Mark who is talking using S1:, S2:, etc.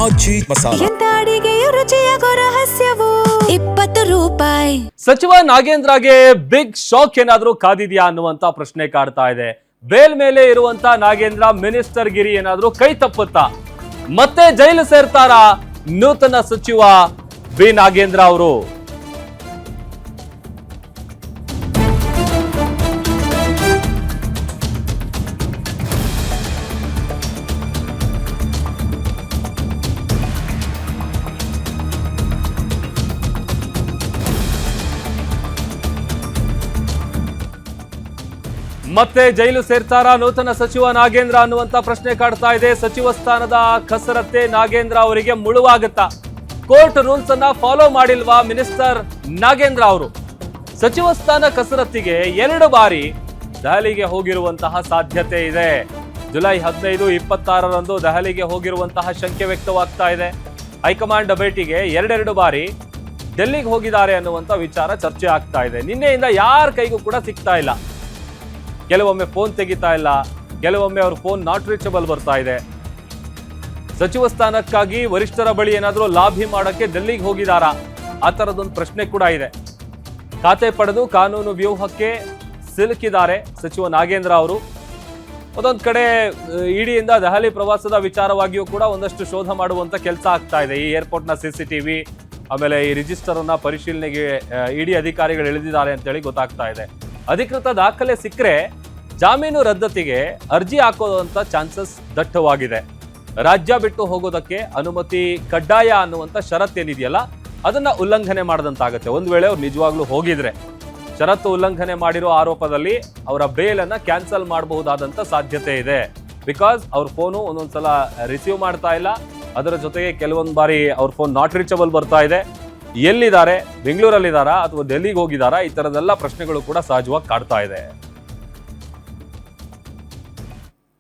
S1: ಆಜಿ ಮಸಾಲ.
S2: ಎಂತ ಅಡಿಗೆಯ ರುಚಿಯಾಗೋ ರಹಸ್ಯವು 20 ರೂಪಾಯಿ.
S3: ಸಚಿವ ನಾಗೇಂದ್ರಗೆ ಬಿಗ್ ಶಾಕ್ ಏನಾದ್ರೂ ಕಾದಿದ್ಯಾ ಅನ್ನುವಂತ ಪ್ರಶ್ನೆ ಕಾಡ್ತಾ ಇದೆ. ಬೇಲ್ ಮೇಲೆ ಇರುವಂತ ನಾಗೇಂದ್ರ ಮಿನಿಸ್ಟರ್ ಗಿರಿ ಏನಾದ್ರೂ ಕೈ ತಪ್ಪುತ್ತಾ? ಮತ್ತೆ ಜೈಲು ಸೇರ್ತಾರಾ ನೂತನ ಸಚಿವ ಬಿ ನಾಗೇಂದ್ರ ಅವರು? ಮತ್ತೆ ಜೈಲು ಸೇರ್ತಾರಾ ನೂತನ ಸಚಿವ ನಾಗೇಂದ್ರ ಅನ್ನುವಂತ ಪ್ರಶ್ನೆ ಕಾಡ್ತಾ ಇದೆ. ಸಚಿವ ಸ್ಥಾನದ ಕಸರತ್ತೆ ನಾಗೇಂದ್ರ ಅವರಿಗೆ ಮುಳುವಾಗುತ್ತಾ? ಕೋರ್ಟ್ ರೂಲ್ಸ್ ಅನ್ನ ಫಾಲೋ ಮಾಡಿಲ್ವಾ ಮಿನಿಸ್ಟರ್ ನಾಗೇಂದ್ರ ಅವರು? ಸಚಿವ ಸ್ಥಾನ ಕಸರತ್ತಿಗೆ 2 ಬಾರಿ ದೆಹಲಿಗೆ ಹೋಗಿರುವಂತಹ ಸಾಧ್ಯತೆ ಇದೆ. ಜುಲೈ 15, 26ರಂದು ದೆಹಲಿಗೆ ಹೋಗಿರುವಂತಹ ಶಂಕೆ ವ್ಯಕ್ತವಾಗ್ತಾ ಇದೆ. ಹೈಕಮಾಂಡ್ ಭೇಟಿಗೆ 2 ಬಾರಿ ಡೆಲ್ಲಿಗೆ ಹೋಗಿದ್ದಾರೆ ಅನ್ನುವಂತ ವಿಚಾರ ಚರ್ಚೆ ಆಗ್ತಾ ಇದೆ. ನಿನ್ನೆಯಿಂದ ಯಾರ ಕೈಗೂ ಕೂಡ ಸಿಗ್ತಾ ಇಲ್ಲ. ಕೆಲವೊಮ್ಮೆ ಫೋನ್ ತೆಗಿತಾ ಇಲ್ಲ, ಕೆಲವೊಮ್ಮೆ ಅವ್ರ ಫೋನ್ ನಾಟ್ ರೀಚಬಲ್ ಬರ್ತಾ ಇದೆ. ಸಚಿವ ಸ್ಥಾನಕ್ಕಾಗಿ ವರಿಷ್ಠರ ಬಳಿ ಏನಾದರೂ ಲಾಭಿ ಮಾಡಕ್ಕೆ ಡೆಲ್ಲಿಗೆ ಹೋಗಿದಾರಾ? ಆ ತರದೊಂದು ಪ್ರಶ್ನೆ ಕೂಡ ಇದೆ. ಖಾತೆ ಪಡೆದು ಕಾನೂನು ವ್ಯೂಹಕ್ಕೆ ಸಿಲುಕಿದ್ದಾರೆ ಸಚಿವ ನಾಗೇಂದ್ರ ಅವರು. ಒಂದೊಂದು ಕಡೆ ಇಡಿಯಿಂದ ದೆಹಲಿ ಪ್ರವಾಸದ ವಿಚಾರವಾಗಿಯೂ ಕೂಡ ಒಂದಷ್ಟು ಶೋಧ ಮಾಡುವಂತ ಕೆಲಸ ಆಗ್ತಾ ಇದೆ. ಈ ಏರ್ಪೋರ್ಟ್ನ CCTV ಆಮೇಲೆ ಈ ರಿಜಿಸ್ಟರ್ ಅನ್ನ ಪರಿಶೀಲನೆಗೆ ಇಡಿ ಅಧಿಕಾರಿಗಳು ಇಳಿದಿದ್ದಾರೆ ಅಂತೇಳಿ ಗೊತ್ತಾಗ್ತಾ ಇದೆ. ಅಧಿಕೃತ ದಾಖಲೆ ಸಿಕ್ಕರೆ ಜಾಮೀನು ರದ್ದತಿಗೆ ಅರ್ಜಿ ಹಾಕೋದಂತ ಚಾನ್ಸಸ್ ದಟ್ಟವಾಗಿದೆ. ರಾಜ್ಯ ಬಿಟ್ಟು ಹೋಗೋದಕ್ಕೆ ಅನುಮತಿ ಕಡ್ಡಾಯ ಅನ್ನುವಂತ ಷರತ್ತೇನಿದೆಯಲ್ಲ, ಅದನ್ನ ಉಲ್ಲಂಘನೆ ಮಾಡದಂತಾಗತ್ತೆ. ಒಂದ್ ವೇಳೆ ಅವ್ರು ನಿಜವಾಗ್ಲೂ ಹೋಗಿದ್ರೆ ಷರತ್ತು ಉಲ್ಲಂಘನೆ ಮಾಡಿರೋ ಆರೋಪದಲ್ಲಿ ಅವರ ಬೇಲನ್ನ ಕ್ಯಾನ್ಸಲ್ ಮಾಡಬಹುದಾದಂತ ಸಾಧ್ಯತೆ ಇದೆ. ಬಿಕಾಸ್ ಅವ್ರ ಫೋನು ಒಂದೊಂದ್ಸಲ ರಿಸೀವ್ ಮಾಡ್ತಾ ಇಲ್ಲ, ಅದರ ಜೊತೆಗೆ ಕೆಲವೊಂದು ಬಾರಿ ಅವ್ರ ಫೋನ್ ನಾಟ್ ರೀಚಬಲ್ ಬರ್ತಾ ಇದೆ. ಎಲ್ಲಿದ್ದಾರೆ, ಬೆಂಗಳೂರಲ್ಲಿದ್ದಾರಾ ಅಥವಾ ಡೆಲ್ಲಿಗೆ ಹೋಗಿದ್ದಾರಾ? ಈ ತರದೆಲ್ಲ ಪ್ರಶ್ನೆಗಳು ಕೂಡ ಸಹಜವಾಗಿ ಕಾಡ್ತಾ ಇದೆ.